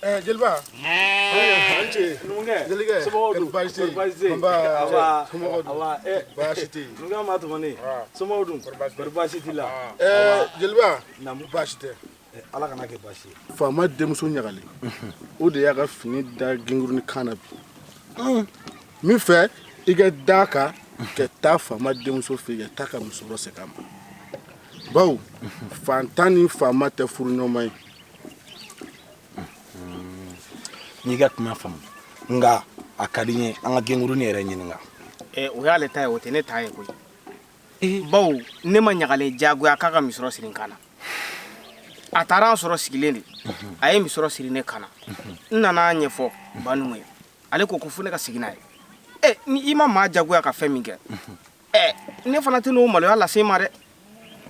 Jelba. Anche. Nunge. Jelige. Somodu. Barbazi. Komba. Somodu. Allah. Bashiti. Nunga matumani. Somodu. Barbasi la. Jelba. Namu. Bashite. Allah kana ke bashi. Fama demuso nyagali. O de ya ka fini da ginguru ni kana bi. Min fɛ I ka da kan ka taa fama demuso fɛ yen ka taa ka musɔrɔ segin a ma. Bawo fantan ni fama tɛ furu ɲɔgɔn ye. N'i ka kuma faamu nka a ka di n ye an ka genguru ni yɛrɛ ɲininka. O y'ale ta ye o tɛ ne ta ye koyi. Bawo ne ma ɲagalen jagoya k'a ka misɔrɔ siri n kan na. A taara an sɔrɔ sigilen de. A ye misɔrɔ siri ne kan na. N nana ɲɛfɔ Banumu ye. Ale ko fo ne ka segin n'a ye. Ni I ma maa jagoya ka fɛn min kɛ. Ne fana tɛ n'o maloya lase I ma dɛ.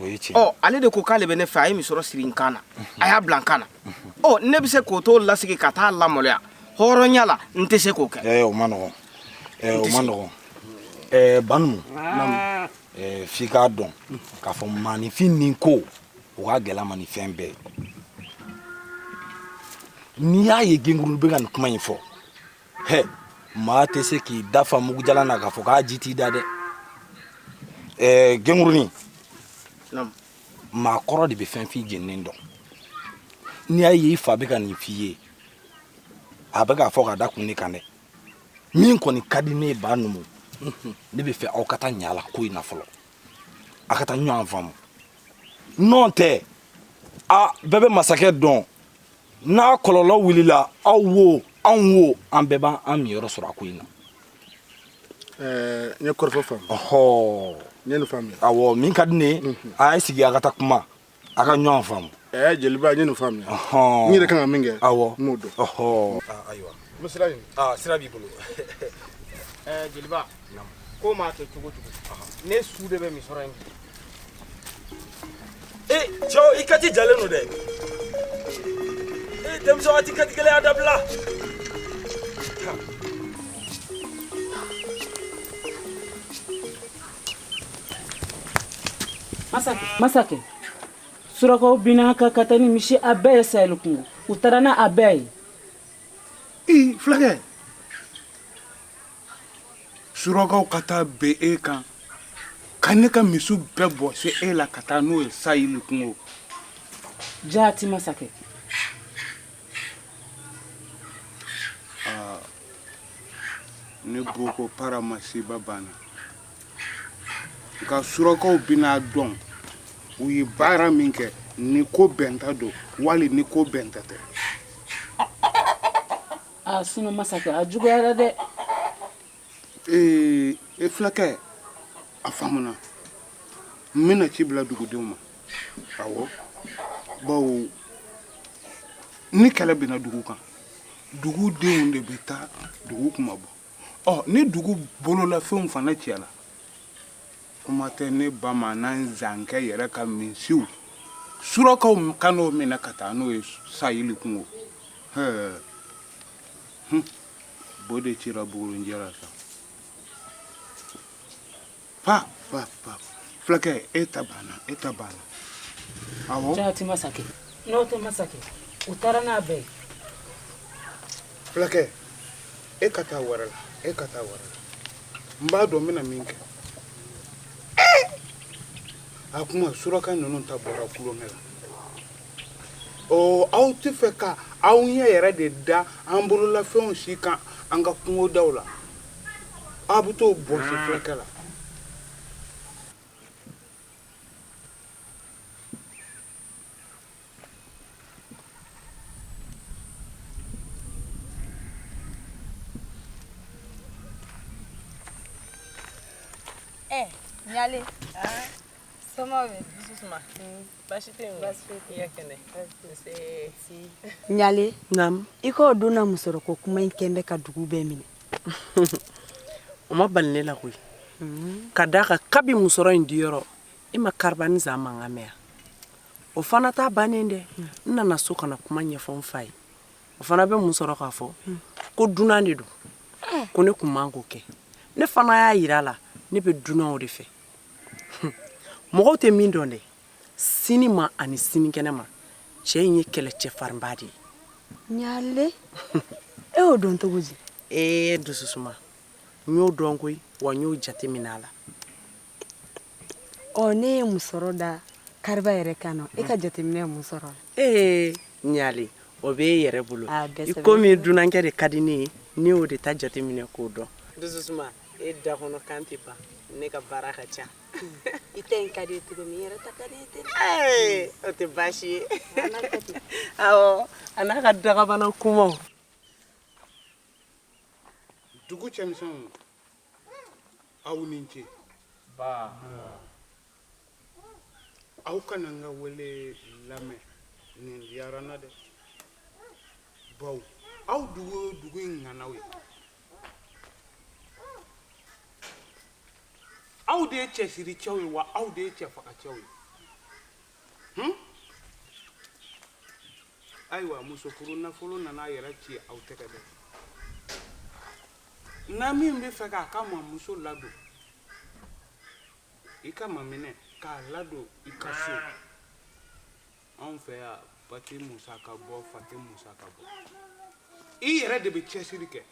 O ye tiɲɛ. Ale de ko k'ale bɛ ne fɛ a ye misɔrɔ siri n kan na. A y'a bila n kan na. Ne bɛ se k'o to lasigi ka taa lamaloya. Hɔrɔnya la n tɛ se k'o kɛ. O ma nɔgɔn. O ma nɔgɔn. Banumu. F'i k'a dɔn k'a fɔ maanifin ni ko o ka gɛlɛn ma ni fɛn bɛɛ. N'i y'a ye genguru bɛ ka nin kuma in fɔ. Maa tɛ se k'i dafa mugujalan na k'a fɔ k'a ji t'i da dɛ. Gengurunin. Maa kɔrɔ de bɛ fɛn f'i jeninen dɔn. N'i y'a ye I fa bɛ ka nin f'i ye a bɛ k'a fɔ ka da kun ne kan dɛ. Min kɔni ka di ne ye Banumu ne bɛ fɛ aw ka taa ɲa la ko in na fɔlɔ. A ka taa ɲɔgɔn faamu. N'o tɛ bɛɛ bɛ masakɛ dɔn n'a kɔlɔlɔ wulila aw wo anw wo an bɛɛ b'an miyɔrɔ sɔrɔ a ko in na. N ye kɔrɔfɔ faamu. N ye nin faamuya. Awɔ min ka di ne ye a ye sigi a ka taa kuma a ka ɲɔgɔn faamu. Jeliba n ye nin faamuya. N yɛrɛ kan ka min kɛ. Awɔ. N m'o dɔn. Ayiwa. N bɛ sira ɲini. Sira b'i bolo. Jeliba ko maa kɛ cogo cogo ne su de bɛ misɔrɔ in kɛ. Cɛw I kati jalen don dɛ. Denmisɛnw a ti kati gɛlɛya dabila. Masakɛ surakaw bina ka taa ni misi a bɛɛ ye Sahɛli kungo u taara n'a a bɛɛ ye. Fulakɛ surakaw ka taa bɛn e kan ka ne ka misiw bɛɛ bɔsi e la ka taa n'o ye Sahɛli kungo. Jaati masakɛ. Ne boko para masiba banna nka surakaw bina dɔn u ye baara min kɛ ni ko bɛnta don wali ni ko bɛnta tɛ. Sino masakɛ a juguyara dɛ. Fulakɛ a faamuna n bɛna ci bila dugudenw ma. Awɔ bawo ni kɛlɛ bina dugu kan dugudenw de bɛ taa dugu kuma bɔ. Ni dugu bolola fɛnw fana cɛla kuma tɛ ne ba ma n'an zankɛ yɛrɛ ka misiw surakaw ka n'o minɛ ka taa n'o ye Sahɛli kungo. Bo de cira bugurin jara sa. Fulakɛ e ta banna. Awɔ. Jaati masakɛ. N'o tɛ masakɛ u taara n'a bɛɛ ye. Fulakɛ e ka taa wɛrɛ la. N b'a dɔn n bɛna min kɛ. A kuma suraka ninnu ta bɔra kulonkɛ la. Aw tɛ fɛ ka aw ɲɛ yɛrɛ de da an bololafɛnw si kan an ka kungodaw la. Aw bɛ t'o bɔsi fulakɛ la. Nyale. Soma be. Nyale. Nam. Iko duna musoro ko kuma inkembe ka dugu be mini. O ma balne la koyi. Ka da ka kabi musoro indi yɔrɔ I ma karbani za mangamea. O fana ta banen de. Nana so kana kuma ɲɛfɔ n fa ye. O fana bɛ mun sɔrɔ k'a fɔ ko dunan de don. Ko ne kun man k'o kɛ. Ne fana y'a yira la ne bɛ dunan o de fɛ. Mɔgɔw tɛ min dɔn dɛ. Sini ma ani sini kɛnɛ ma cɛ in ye kɛlɛ cɛfarinba de ye. ɲale e y'o dɔn cogo di? Dususuma n y'o dɔn koyi wa n y'o jate minɛ a la. Ne ye mun sɔrɔ da kariba yɛrɛ kan na e ka jateminɛ ye mun sɔrɔ? ɲale o b'e yɛrɛ bolo Ah, i komi dunankɛ de ka di ne ye ne y'o de ta jateminɛ k'o dɔn. Dususuma e da kɔnɔ kan tɛ ban ne ka baara ka ca. I tɛ n ka di ye cogo min yɛrɛ ta ka di ye ten. O tɛ baasi ye. Awɔ a n'a ka dagabana kumaw. dugu cɛmisɛnw aw ni ce. aw kana n ka wele lamɛn nin diyara n na dɛ. bawo aw dugu o dugu in ŋanaw ye. aw de ye cɛsiricɛw ye wa aw de ye cɛfagacɛw ye. ayiwa musofuru nafolo nana a yɛrɛ ci aw tɛgɛ dɛ. na min bɛ fɛ k'a ka mamuso ladon i ka maminɛ k'a ladon i ka so. anw fɛ yan ba tɛ musaka bɔ fa tɛ musaka bɔ. i yɛrɛ de bɛ cɛsiri kɛ.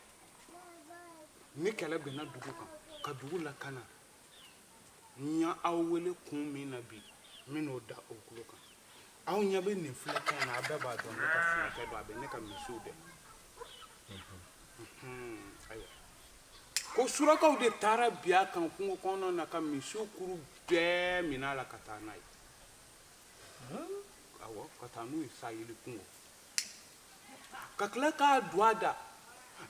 ni kɛlɛ bɛnna dugu kan ka dugu lakana n y'aw wele kun min na bi n bɛn'o da o tulo kan. aw ɲɛ bɛ nin filɛkɛ na a bɛɛ b'a dɔn ne ka filɛkɛ don a bɛ ne ka misiw dɛ. ayiwa ko surakaw de taara bi a kan kungo kɔnɔ na ka misiw kuru bɛɛ minɛ a la ka taa n'a ye. awɔ ka taa n'u ye sayiri kungo ka tila k'a don a da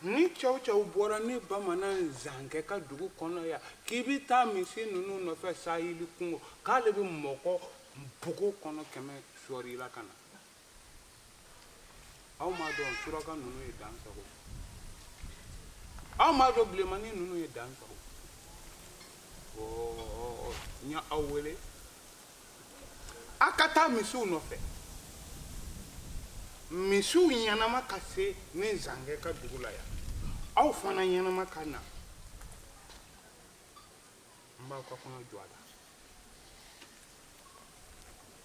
ni cɛw cɛw bɔra ni bamanan zankɛ ka dugu kɔnɔ yan k'i bɛ taa misi ninnu nɔfɛ sayiri kungo k'ale bɛ mɔgɔ bogo kɔnɔ kɛmɛ sɔɔri la ka na. aw m'a dɔn suraka ninnu ye dan sago. aw m'a dɔn bilenmanin ninnu ye dan sago. n y'aw wele a ka taa misiw nɔfɛ. misiw ɲɛnama ka se ni zankɛ ka dugu la yan aw fana ɲɛnama ka na. n b'aw ka kɔnɔ jɔ a la.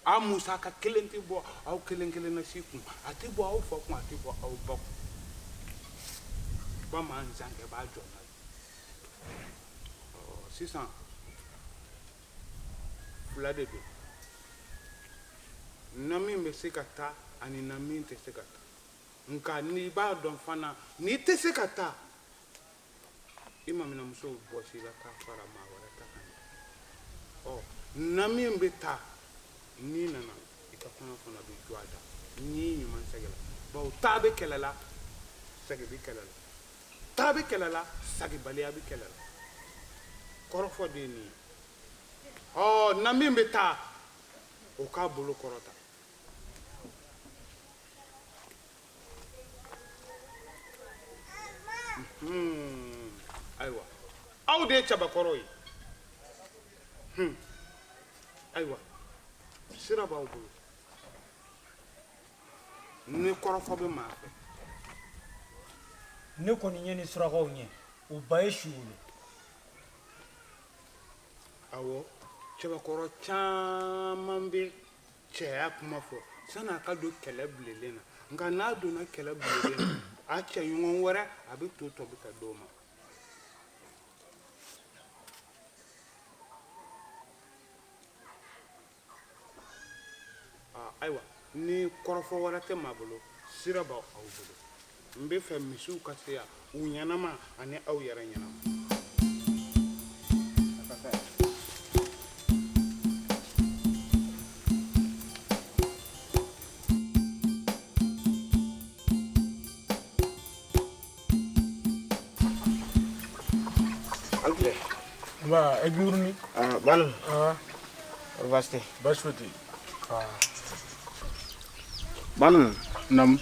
a musaka kelen tɛ bɔ aw kelen kelen na si kun a tɛ bɔ aw fa kun a tɛ bɔ aw ba kun. bamanan zankɛ b'a jɔ n'a ye. sisan fila de don. na min bɛ se ka taa ani na min tɛ se ka taa. nka n'i b'a dɔn fana n'i tɛ se ka taa i maminamuso bɔsi la k'a fara maa wɛrɛ ta kan. na min bɛ taa n'i nana i ka kɔnɔ fana bɛ jɔ a da n'i ɲuman sɛgɛla. bawo taa bɛ kɛlɛ la sɛgɛ bɛ kɛlɛ la. taa bɛ kɛlɛ la sagibaliya bɛ kɛlɛ la. kɔrɔfɔ de ye nin ye. na min bɛ taa o k'a bolo kɔrɔta. ayiwa aw de ye cɛbakɔrɔw ye. ayiwa sira b'aw bolo ni kɔrɔfɔ bɛ maa fɛ. ne kɔni ye ni surakaw ɲɛ o ba ye su wolo. awɔ cɛbakɔrɔ caman bɛ cɛya kuma fɔ sanni a ka don kɛlɛ bilelen na nka n'a donna kɛlɛ bilelen na a cɛɲɔgɔn wɛrɛ a bɛ to tɔbi ka d'o ma. ayiwa ni kɔrɔfɔ wɛrɛ tɛ maa bolo sira b'aw bolo. n bɛ fɛ misiw ka se yan u ɲɛnama ani aw yɛrɛ ɲɛnama. Ba, egurni. Banu. Vaste. Bashwati. Banu. Nam.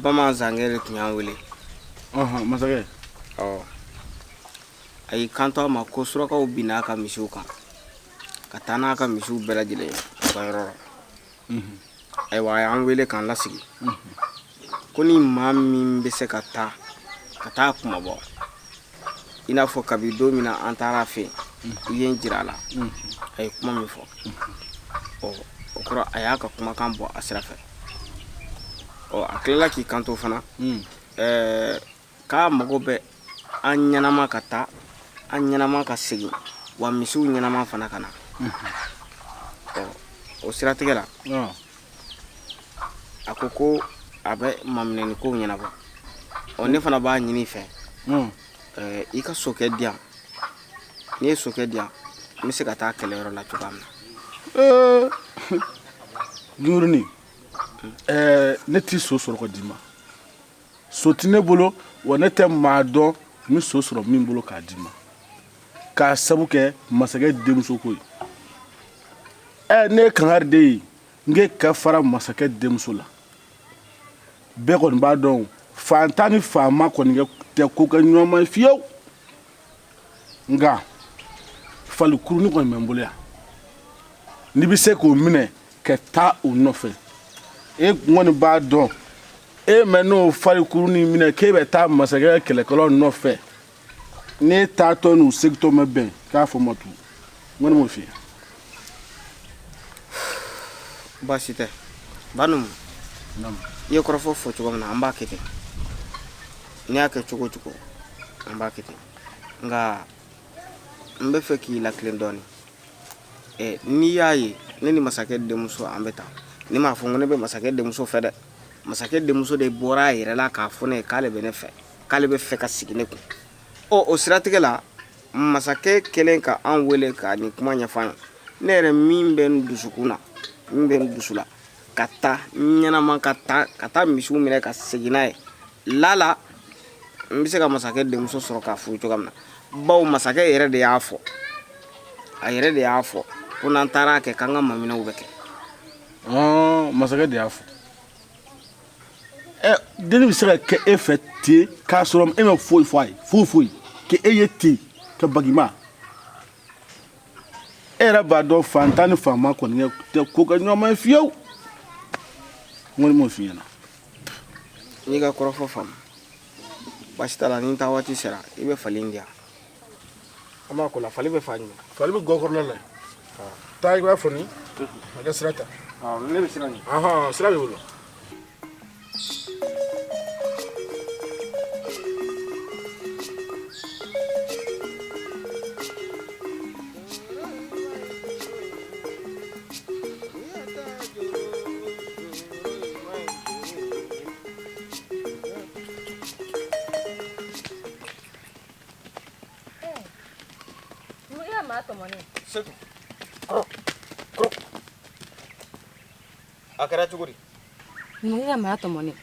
Bama zangere tun y'an wele. Masakɛ. A y'i kanto a ma ko surakaw binna a ka misiw kan ka taa n'a ka misiw bɛɛ lajɛlen u ka yɔrɔ la. Ayiwa a y'an wele k'an lasigi ko ni maa min bɛ se ka taa kumabɔ i n'a fɔ kabi don min na an taara a fɛ i ye n jira a la a ye kuma min fɔ o kɔrɔ a y'a ka kumakan bɔ a sira fɛ a tilala k'i kanto fana k'a mago bɛ an ɲɛnama ka taa an ɲɛnama ka segin wa misiw ɲɛnama fana ka na o siratigɛ la a ko a bɛ maminɛni kow ɲɛnabɔ ne fana b'a ɲini fɛ i ka sokɛ di yan n'i ye sokɛ di yan n bɛ se ka taa kɛlɛyɔrɔ la cogoya min na Ginguruni ne t'i so sɔrɔ ka d'i ma so tɛ ne bolo wa ne tɛ maa dɔn n bɛ so sɔrɔ min bolo k'a d'i ma k'a sabu kɛ masakɛ denmuso ko ye ne ye kangariden ye n k'e ka fara masakɛ denmuso la bɛɛ kɔni b'a dɔn fantan ni faama kɔni tɛ ko kɛ ɲɔgɔn ma fiyewu nka falikurunin kɔni bɛ n bolo yan n'i bɛ se k'o minɛ ka taa o nɔfɛ e kɔni b'a dɔn e mɛ n'o falikurunin minɛ k'e bɛ taa masakɛ kɛlɛkɛlaw nɔfɛ n'e taatɔ n'u segitɔ ma bɛn k'a fɔ ma tugun n kɔni m'o f'i ye. baasi tɛ Banumu i ye kɔrɔfɔ fɔ cogo min na an b'a kɛ ten n'i y'a kɛ cogo o cogo an b'a kɛ ten nka n bɛ fɛ k'i latilen dɔɔnin n'i y'a ye ne ni masakɛ denmuso an bɛ taa ne m'a fɔ n ko ne bɛ masakɛ denmuso fɛ dɛ masakɛ denmuso de bɔra a yɛrɛ la k'a fɔ ne ye k'ale bɛ ne fɛ k'ale bɛ fɛ ka sigi ne kun o siratigɛ la masakɛ kɛlen ka an wele ka nin kuma ɲɛfɔ an ye ne yɛrɛ min bɛ n dusukun na min bɛ n dusu la ka taa ɲɛnama ka taa misiw minɛ ka segin n'a ye lala n bɛ se ka masakɛ denmuso sɔrɔ k'a furu cogoya min na bawo masakɛ yɛrɛ de y'a fɔ a yɛrɛ de y'a fɔ ko n'an taara kɛ k'an ka maminɛw bɛ kɛ masakɛ de y'a fɔ denni bɛ se ka kɛ e fɛ ten k'a sɔrɔ e ma foyi fɔ a ye foyi k'e ye ten ka bagima e yɛrɛ b'a dɔn fantan ni faama kɔni tɛ ko kɛ ɲɔgɔn ma fiyewu n kɔni m'o f'i ɲɛna. n'i ka kɔrɔfɔ faamu baasi t'a la ni n taa waati sera i bɛ fali in di yan an b'a ko la fali bɛ fa ɲuman fali bɛ gɔkɔrɔla la taa i b'a fɔ ni a kɛ sira ta ne bɛ sira ɲɛ sira b'i bolo. a kɛra cogo di numukɛ ka maa tɔmɔnen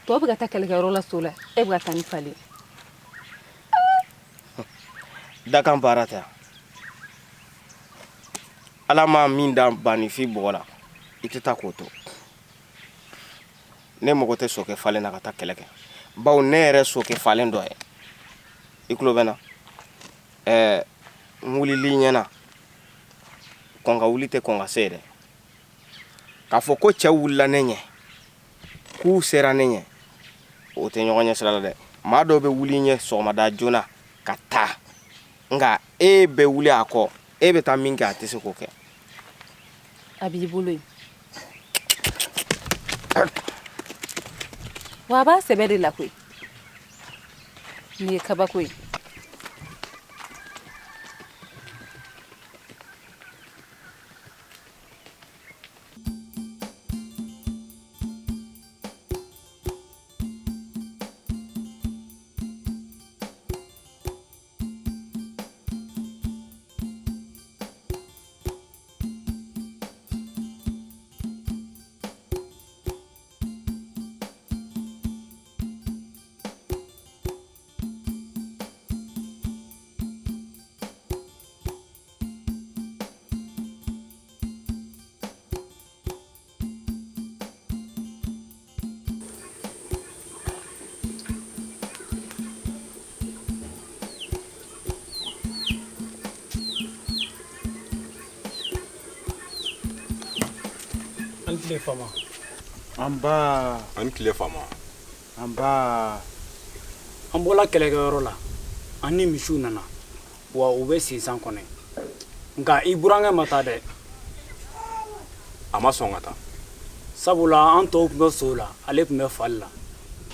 tɔw bɛ ka taa kɛlɛkɛyɔrɔ la so la e bɛ ka taa ni falen dakan baara tɛ ala ma min da banifin bɔgɔ la i tɛ taa k'o to ne mago tɛ sokɛ falen na ka taa kɛlɛ kɛ bawo ne yɛrɛ sokɛ falen dɔ ye i tulo bɛ na n wulili ɲɛna kɔn ka wuli tɛ kɔn ka se dɛ k'a fɔ ko cɛw wulila ne ɲɛ k'u sera ne ɲɛ o tɛ ɲɔgɔn ɲɛ sira la dɛ maa dɔw bɛ wuli ɲɛ sɔgɔmada joona ka taa nka e bɛ wuli a kɔ e bɛ taa min kɛ a tɛ se k'o kɛ a b'i bolo yen wa a b'a sɛbɛ de la koyi nin ye kabako ye tile fama an ba ani tile fama an ba an bɔla kɛlɛkɛyɔrɔ la an ni misiw nana wa u bɛ sinsan kɔnɔ nka i burankɛ ma taa dɛ a ma sɔn ka taa sabula an tɔw tun bɛ so la ale tun bɛ fali la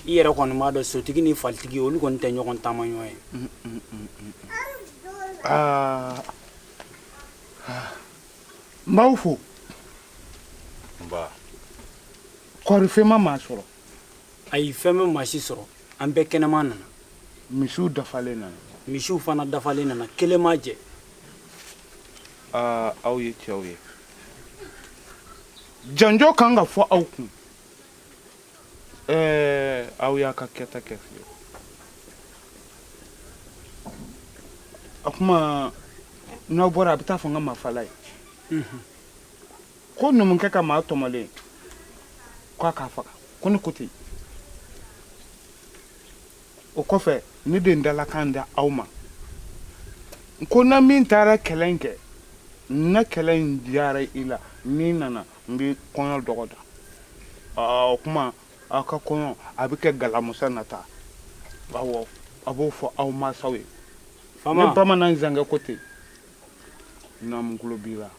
i yɛrɛ kɔni b'a dɔn sotigi ni falitigi olu kɔni tɛ ɲɔgɔn taama ɲɔgɔn ye n b'aw fo kɔɔri fɛnma maa sɔrɔ ayi fɛn bɛ maa si sɔrɔ an bɛɛ kɛnɛma nana misiw dafalen nana misiw fana dafalen nana kelen ma jɛ aw ye cɛw ye janjo kan ka fɔ aw kun aw y'a ka kɛta kɛ fiye o kuma n'aw bɔra a bɛ taa fɔ n ka mafala ye ko numukɛ ka maa tɔmɔlen k'a k'a faga ko ni ko tɛ yen o kɔfɛ ne de dalakan da aw ma ko na min taara kɛlɛ in kɛ na kɛlɛ in diyara i la n'i nana n bɛ kɔɲɔ dɔgɔda o kuma aw ka kɔɲɔ a bɛ kɛ galamusa nata awɔ a b'o fɔ aw mansaw ye ni bamanan zangɛ ko ten n'an tulo b'i la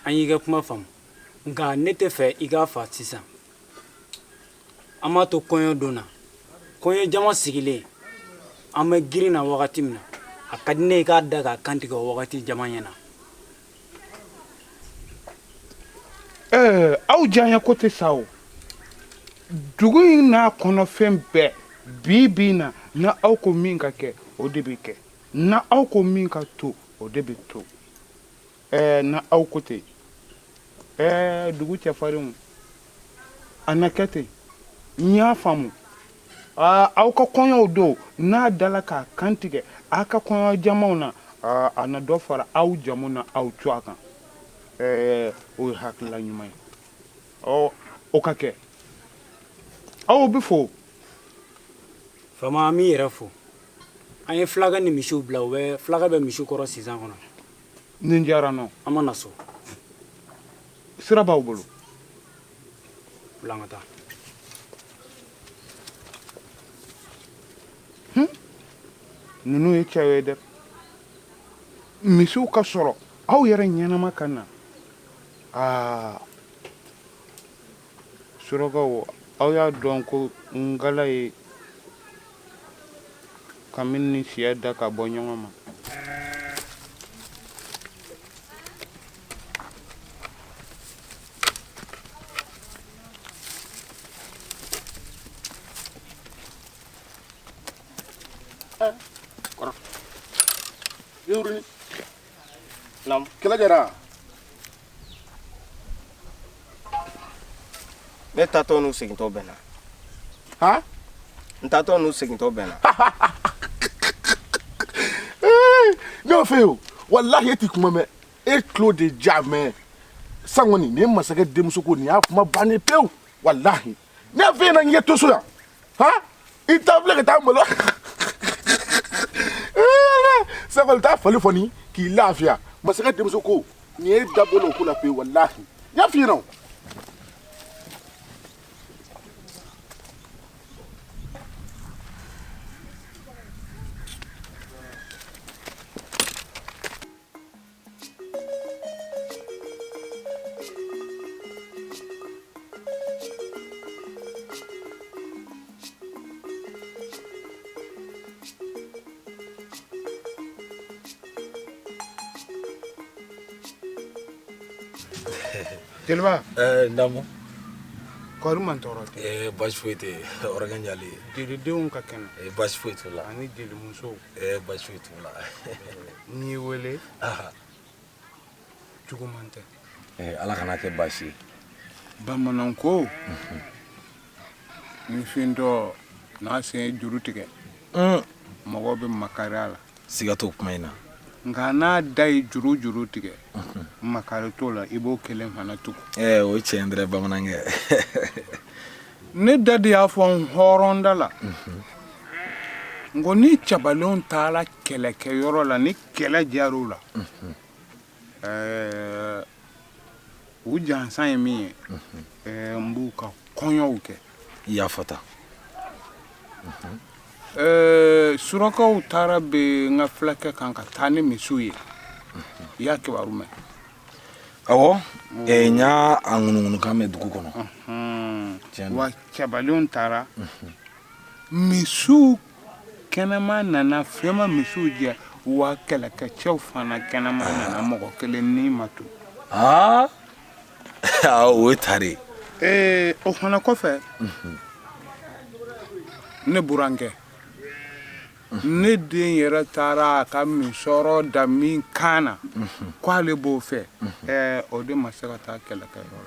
an y'i ka kuma faamu nka ne tɛ fɛ i k'a fa sisan an b'a to kɔɲɔ don na kɔɲɔ jama sigilen an bɛ girin na wagati min na a ka di ne ye k'a da k'a kantigɛ o wagati jama ɲɛna aw diya ko tɛ sa o dugu in n'a kɔnɔfɛn bɛɛ bi na na aw ko min ka kɛ o de bɛ kɛ na aw ko min ka to o de bɛ to na aw ko ten dugu cɛfarinw a na kɛ ten n y'a faamu aw ka kɔɲɔw don n'a dala k'a kantigɛ aw ka kɔɲɔ jamaw na a na dɔ fara aw jamu na aw cogoya kan o ye hakilila ɲuman ye o ka kɛ aw bɛ fo fama an b'i yɛrɛ fo an ye fulakɛ ni misiw bila fulakɛ bɛ misiw kɔrɔ sisan kɔnɔ nin diyara n na an ma na so sira b'aw bolo bila an ka taa ninnu ye cɛw ye dɛ misiw ka sɔrɔ aw yɛrɛ ɲɛnama ka na surakaw aw y'a dɔn ko ngala ye kamin ni siya da ka bɔ ɲɔgɔn ma kɛlɛ kɛra ne taatɔ n'u segintɔ bɛnna n taatɔ n'u segintɔ bɛnna ne y'o fɛ yen o walahi e ti kuma mɛn e tulo de ja mɛn san kɔni nin ye masakɛ denmuso ko nin y'a kuma bannen pewu walahi ne y'a fɛ yen na n ye to so yan i t'a filɛ ka taa malo sakɔli taa fali fɔ nin k'i lafiya masakɛ denmuso ko nin ye dabɔla o ko la pewu walahi n y'a f'i ɲɛna o. jeliba Ndamu kɔri man tɔɔrɔ tɛ baasi foyi tɛ Ɔrɔgɛ Ɲali jelidenw ka kɛnɛ baasi foyi t'u la ani jelimusow baasi foyi t'u la n'i y'i wele juguman tɛ Ala kana kɛ baasi ye bamanan ko ni fintɔ n'a sen ye juru tigɛ mɔgɔ bɛ makari a la siga t'o kuma in na nka n'a da ye juru tigɛ makari t'o la i b'o kelen fana tugu o ye tiɲɛ ye dɛ bamanankɛ ne da de y'a fɔ n hɔrɔnda la nko ni cɛbalenw taara kɛlɛkɛyɔrɔ la ni kɛlɛ diyar'u la u jansan ye min ye n b'u ka kɔɲɔw kɛ i y'a fɔta surakaw taara bɛ n ka fulakɛ kan ka taa ni misiw ye i y'a kibaru mɛn awɔ nya angununu kan mɛ dugu kɔnɔ wa cɛbalenw taara misiw kɛnɛma nana fɛnma misiw jɛ wa kɛlɛkɛcɛw fana kɛnɛma nana mɔgɔ kelen ni ma to o ye tare o fana kɔfɛ ne burankɛ ne den yɛrɛ taara a ka misɔrɔ da min kan na k'ale b'o fɛ o de ma se ka taa kɛlɛkɛyɔrɔ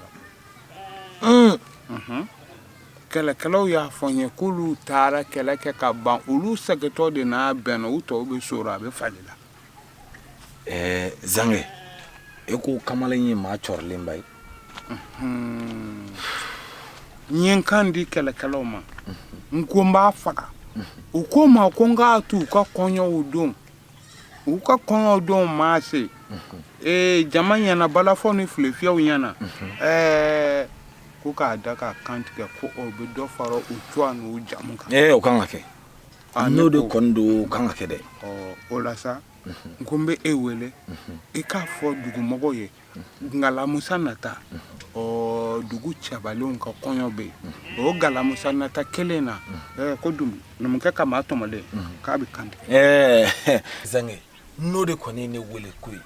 la kɛlɛkɛlaw y'a fɔ n ye k'olu taara kɛlɛ kɛ ka ban olu sɛgɛtɔ de n'a bɛnna u tɔw bɛ sɔrɔ a bɛ fali la zange e ko kamalen ye maa cɔrilen ba ye n ye n kan di kɛlɛkɛlaw ma n ko n b'a faga u ko ma ko n k'a to u ka kɔɲɔw don u ka kɔɲɔw don maa se jama ɲɛna balafɔ ni filefiyɛw ɲɛna ko k'a da k'a kan tigɛ ko o bɛ dɔ fara u cogoya n'u jamu kan o kan ka kɛ n'o de kɔni don o kan ka kɛ dɛ o la sa n ko n bɛ e wele i k'a fɔ dugumɔgɔw ye ngalamusa nata dugu cɛbalenw ka kɔɲɔ bɛ yen o ngalamusa nata kelen na ko numukɛ ka maa tɔmɔlen k'a bɛ kan tigɛ zange n'o de kɔni ye ne wele ko ye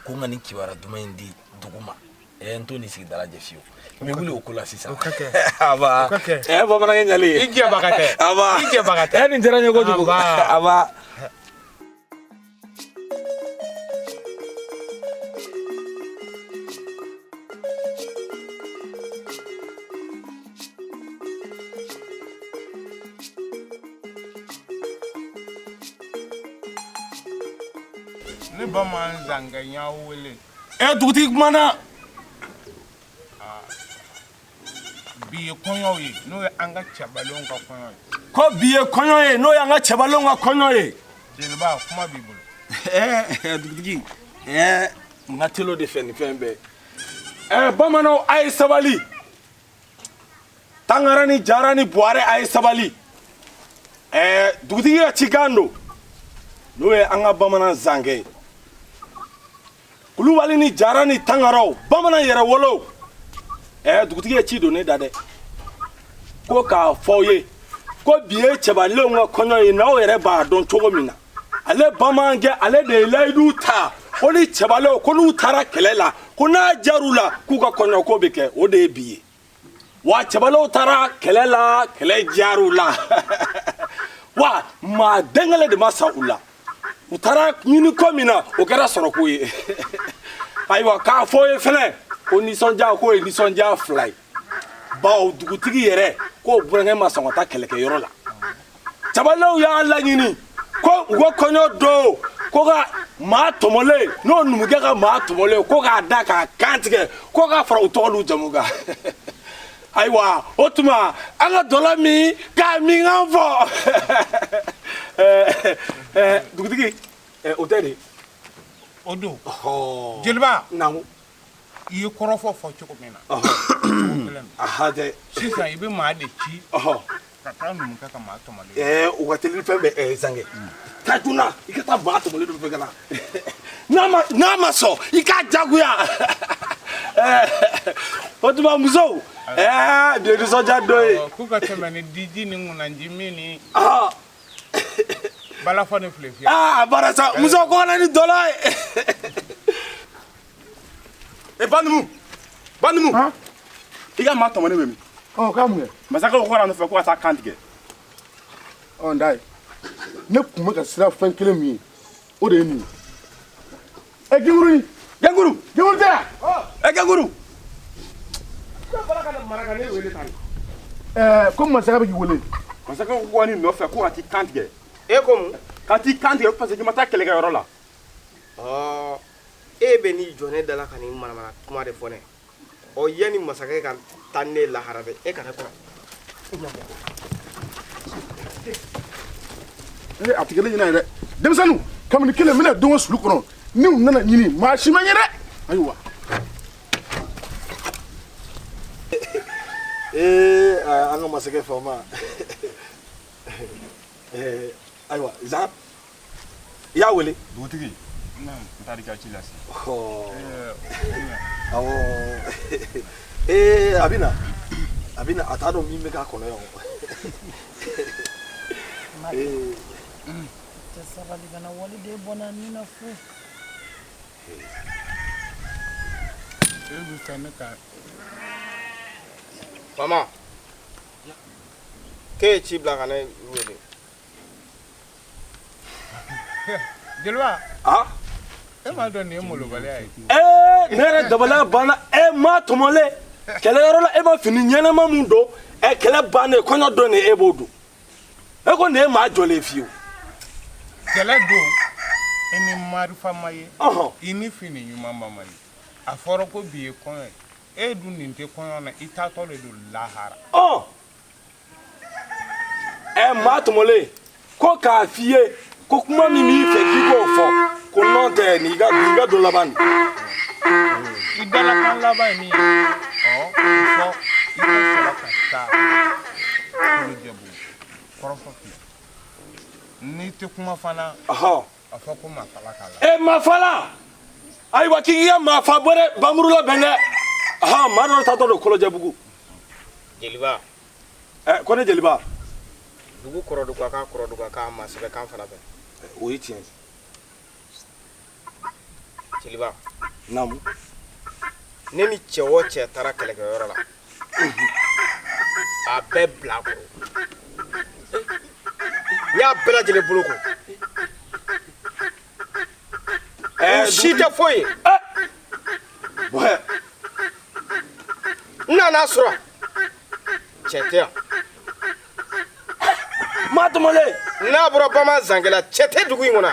ko n ka nin kibaruya duman in di dugu ma n t'o ni sigi dalajɛ fiyewu n bɛ wuli o ko la sisan aba bamanankɛ ɲalen i jɛbaga tɛ aba i jɛbaga tɛ nin diyara n ye kojugu aba ne bamanan zangɛ y'a wele dugutigi kumana bi ye kɔɲɔw ye n'o ye an ka cɛbalenw ka kɔɲɔ ye ko bi ye kɔɲɔ ye n'o y'an ka cɛbalenw ka kɔɲɔ ye jeliba kuma b'i bolo dugutigi n ka telo de fɛ nin fɛn bɛɛ bamananw a ye sabali tangara ni jara ni buware a ye sabali dugutigi ka cikan don n'o ye an ka bamanan zangɛ ye kulubali ni jara ni tangaraw bamanan yɛrɛ wolow dugutigi ye ci don ne da dɛ ko k'a fɔ ye ko bi ye cɛbalenw ka kɔɲɔ ye n'aw yɛrɛ b'a dɔn cogo min na ale bamanankɛ ale de ye layidu ta ko ni cɛbalenw ko n'u taara kɛlɛ la ko n'a jar'u la k'u ka kɔɲɔ ko bɛ kɛ o de ye bi ye wa cɛbalenw taara kɛlɛ la kɛlɛ jar'u la wa maa den kelen de ma sa u la u taara ɲini ko min na o kɛra sɔrɔko ye ayiwa k'a fɔ ye fɛnɛ ko nisɔndiya k'o ye nisɔndiya fila ye bawo dugutigi yɛrɛ k'o burankɛ ma sɔn ka taa kɛlɛkɛyɔrɔ la cɛbalenw y'a laɲini ko u ka kɔɲɔ don ko ka maa tɔmɔlen n'o numukɛ ka maa tɔmɔlen ko k'a da k'a kan tigɛ ko k'a fara u tɔgɔ n'u jamu kan ayiwa o tuma an ka dɔ la min k'a min kan fɔ dugutigi o tɛ de o don jeliba naamu i ye kɔrɔfɔ fɔ cogo min na dɛ sisan i bɛ maa de ci ka taa numukɛ ka maa tɔmɔlen u ka teli fɛn bɛɛ zangɛ taa joona i ka taa maa tɔmɔlen dɔ fɛ ka na n'a ma sɔn i k'a jagoya o tuma musow bi ye nisɔndiya dɔ ye k'u ka tɛmɛ ni diji ni ŋunanji min ni balafɔ ni filefiye bara sa muso ko kana ni dɔ la ye Bandumu i ka maa tɔmɔlen bɛ min k'a mun kɛ masakɛ ko kɔrɔ nɔfɛ ko ka taa kan tigɛ nda ye ne kun bɛ ka siran fɛn kelen min ye o de ye nin ye gɛnguru tɛ yan gɛnguru ko masakɛ bɛ k'i wele masakɛ ko ka ni nɔfɛ ko ka t'i kan tigɛ e ko mun ka t'i kan tigɛ parce que i ma taa kɛlɛkɛyɔrɔ la e bɛ n'i jɔ ne da la ka nin manamana kuma de fɔ ne yanni masakɛ ka taa ne lahara dɛ e ka ne kɔrɔ a tɛ kelen ɲɛna ye dɛ denmisɛnninw kabini kelen n bɛna don o sulu kɔnɔ ni u nana ɲini maa si ma ɲɛ dɛ ayiwa an ka masakɛ faama ayiwa zan i y'a wele dugutigi n taara i ka ci lase awɔ abina a t'a dɔn min bɛ k'a kɔnɔ yan tɛ sabali kana waliden bɔnna ni na fu Mama, ke ci bila ka ne wele. Jeliba, ah e ma dɔn nin ye molobaliya ye. ne yɛrɛ dabaliya banna ma tɔmɔlen kɛlɛyɔrɔ la e ma fini ɲɛnama mun don kɛlɛ bannen kɔɲɔ don e b'o don e ko nin ye maa jɔlen fiyewu. Kɛlɛ don e ni marifa ma ye i ni fini ɲuman ma ma ye a fɔra ko bi ye kɔɲɔ ye e dun nin tɛ kɔɲɔ na i taatɔ de don lahara. maa tɔmɔlen ko k'a f'i ye ko kuma min b'i fɛ k'i k'o fɔ ko nɔn tɛ nin ka don laban nin. I dalakan laban ye min ye fɔ i ka sɔrɔ ka taa kolojɛbugu kɔrɔfɔ filɛ n'i tɛ kuma fana a fɔ ko mafala k'a la. mafala ayiwa k'i ka mafa bɔ dɛ bamuru la bɛn dɛ maa dɔ taatɔ don kolojɛbugu. Jeliba. ko ne jeliba. Dugu kɔrɔduga k'a ma sɛbɛn kan fana fɛ. o ye tiɲɛ. Jeliba. naamu. ne ni cɛ o cɛ taara kɛlɛkɛyɔrɔ la a bɛɛ bila a kɔrɔ n y'a bɛɛ lajɛlen bolo ko si tɛ foyi ye n nan'a sɔrɔ cɛ tɛ yan maa tɔmɔlen n'a bɔra bamanan zankɛla cɛ tɛ dugu in kɔnɔ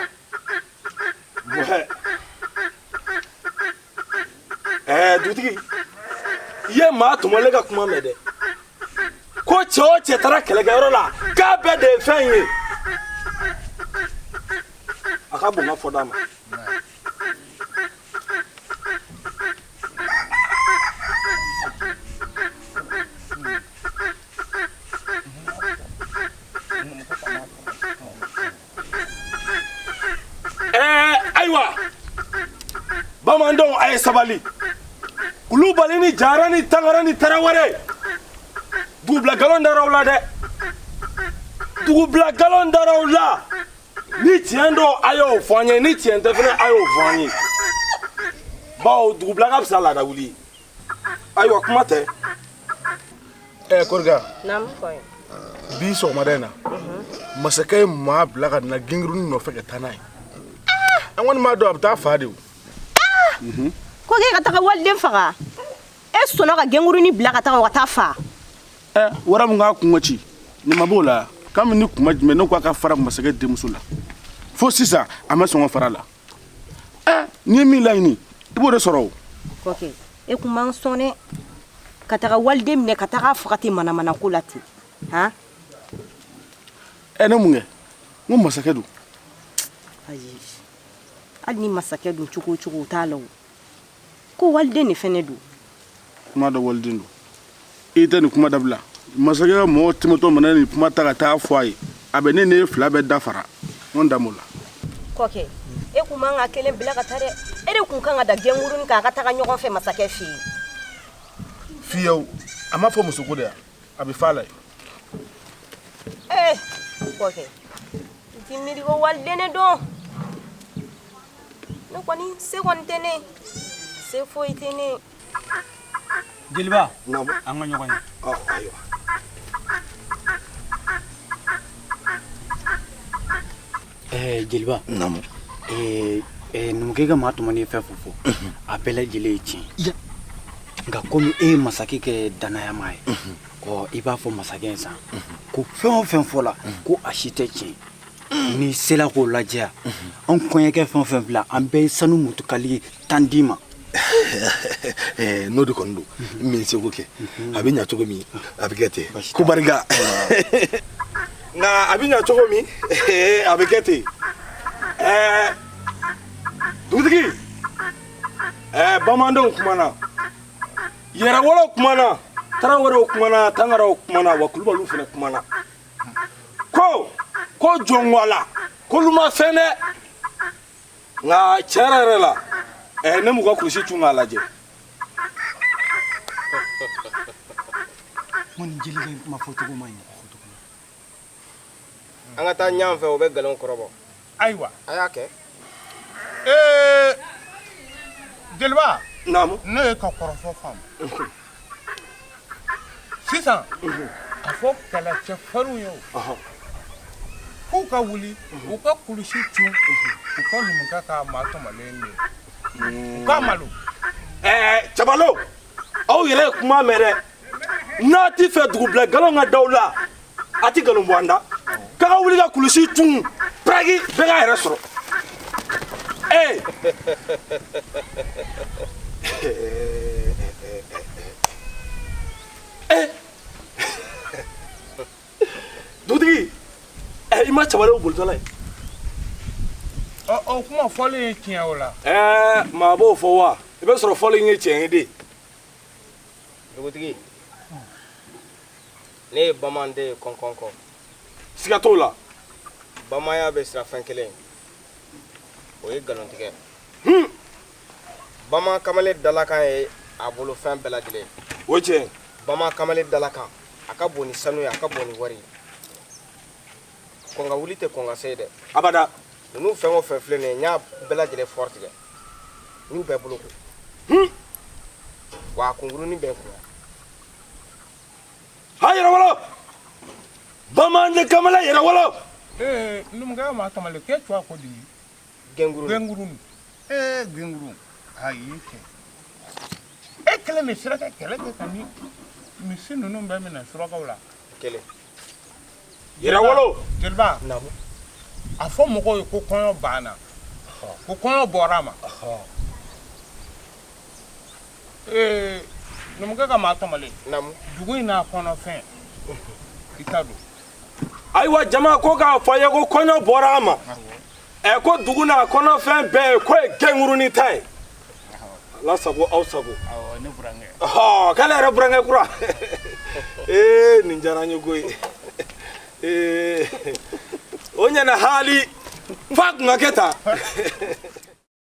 dutigi i ye maa tɔmɔlen ka kuma mɛn dɛ ko cɛ o cɛ taara kɛlɛkɛyɔrɔ la k'a bɛɛ de ye fɛn ye a ka bon n ka fɔ d'a ma. ayiwa bamandenw a ye sabali kulubali ni jara ni tangara ni tarawele dugubila galon daraw la dɛ dugubila galon daraw la ni tiɲɛ don a y'o fɔ an ye ni tiɲɛ tɛ fɛnɛ a y'o fɔ an ye bawo dugubila ka fisa laada wuli ayiwa kuma tɛ. koriga Naamu koy. bi sɔgɔmada in na masakɛ ye maa bila ka na gengirunin nɔfɛ ka taa n'a ye an kɔni m'a dɔn a bɛ taa fa de o. ko k'e ka taga waliden faga e sɔnna ka gengurunin bila ka taga o ka taa fa. wara mun k'a kungo ci nin ma b'o la k'an bɛ ni kuma jumɛn ne ko a ka fara masakɛ denmuso la fo sisan a ma sɔn ka fara a la n'i ye min laɲini i b'o de sɔrɔ o. ko kɛ e kun man sɔn dɛ ka taga waliden minɛ ka taga faga ten manamana ko la ten han. ne mun kɛ n ko masakɛ don. ayi hali ni masakɛ don cogo o cogo o t'a la o ko waliden de fɛnɛ don. kuma dɔ waliden don i tɛ nin kuma dabila masakɛ ka mɔgɔw tɛmɛtɔ mana nin kuma ta ka taa fɔ a ye a bɛ ne n'e fila bɛɛ dafara n dan m'o la. kɔkɛ e kun man ka kelen bila ka taa dɛ e de kun kan ka da gengurunin kan a ka taga ɲɔgɔn fɛ masakɛ fɛ yen. fiyewu a ma fɔ muso ko de yan a bɛ f'a la ye. kɔkɛ i ti miiri ko waliden de don ne kɔni se kɔni tɛ ne se foyi tɛ ne. Jeliba an ka ɲɔgɔn ye. ayiwa. Jeliba. naamu. numukɛ ka maa tɔmɔni ye fɛn fo fɔ a bɛɛ lajɛlen ye tiɲɛ nka komi e ye masakɛ kɛ danayama ye i b'a fɔ masakɛ in san ko fɛn o fɛn fɔla ko a si tɛ tiɲɛ n'i sera k'o lajɛ an kɔɲɔkɛ fɛn o fɛn bila an bɛɛ ye sanu mutukali 10 d'i ma. n'o de kɔni don min seko kɛ a bɛ ɲɛ cogo min a bɛ kɛ ten ko barika nka a bɛ ɲɛ cogo min a bɛ kɛ ten dugutigi bamandenw kumana yɛrɛwolow kumana tarawelew kumana tangaraw kumana wa kulubaliw fana kumana ko jɔnwala k'olu ma fɛn dɛ nka tiɲɛ yɛrɛ la ne m'u ka kulusi tun k'a lajɛ nin jelikɛ ma fɔ cogo man ɲi an ka taa ɲan fɛ o bɛ galon kɔrɔbɔ ayiwa a y'a kɛ jeliba naamu ne ye ka kɔrɔfɔ faamu sisan a fɔ kɛlɛcɛ farinw ye o k'u ka wuli u ka kulusi cun u ka numukɛ ka maa tɔmɔlen de u ka malo Cabalo aw yɛrɛ ye kuma mɛn dɛ n'a ti fɛ dugu bila galon ka daw la a ti galon bɔ an da k'a ka wuli ka kulusi tun piraki bɛɛ k'a yɛrɛ sɔrɔ dugutigi i ma Cabalo bolitɔla ye o kuma fɔlen ye tiɲɛ o la maa b'o fɔ wa i bɛ sɔrɔ fɔli ye tiɲɛ ye de dugutigi ne ye bamanan den ye kɔnkɔn kɔ siga t'o la bamananya bɛ sira fɛn kelen o ye galon tigɛ bamanan kamalen dalakan ye a bolo fɛn bɛɛ lajɛlen o ye tiɲɛ bamanan kamalen dalakan a ka bon ni sanu ye a ka bon ni wari ye kɔn ka wuli tɛ kɔn ka se dɛ abada ninnu fɛn o fɛn filɛ nin ye n y'a bɛɛ lajɛlen fɔri tigɛ n y'u bɛɛ bolo ko wa a kunkurunin bɛ n kun ha yɛrɛwolo bamanan kamalen yɛrɛwolo numukɛ ka maa tɔmɔlen k'e tun a ko di gɛngurun gɛngurun gɛngurun ayi kɛ e kelen de sera ka kɛlɛ kɛ ka ni misi ninnu bɛɛ minɛ surakaw la kelen yɛrɛwolo jeliba a fɔ mɔgɔw ye ko kɔɲɔ banna ko kɔɲɔ bɔra a ma numukɛ ka maa tɔmɔlen dugu in n'a kɔnɔfɛn i ta don ayiwa jama ko k'a fɔ a ye ko kɔɲɔ bɔra a ma ko dugu n'a kɔnɔfɛn bɛɛ ko ye gɛngurunin ta ye ala sago aw sago ne burankɛ k'ale yɛrɛ burankɛ kura nin diyara n ye koyi o ɲɛna hali f'a kun ka kɛ tan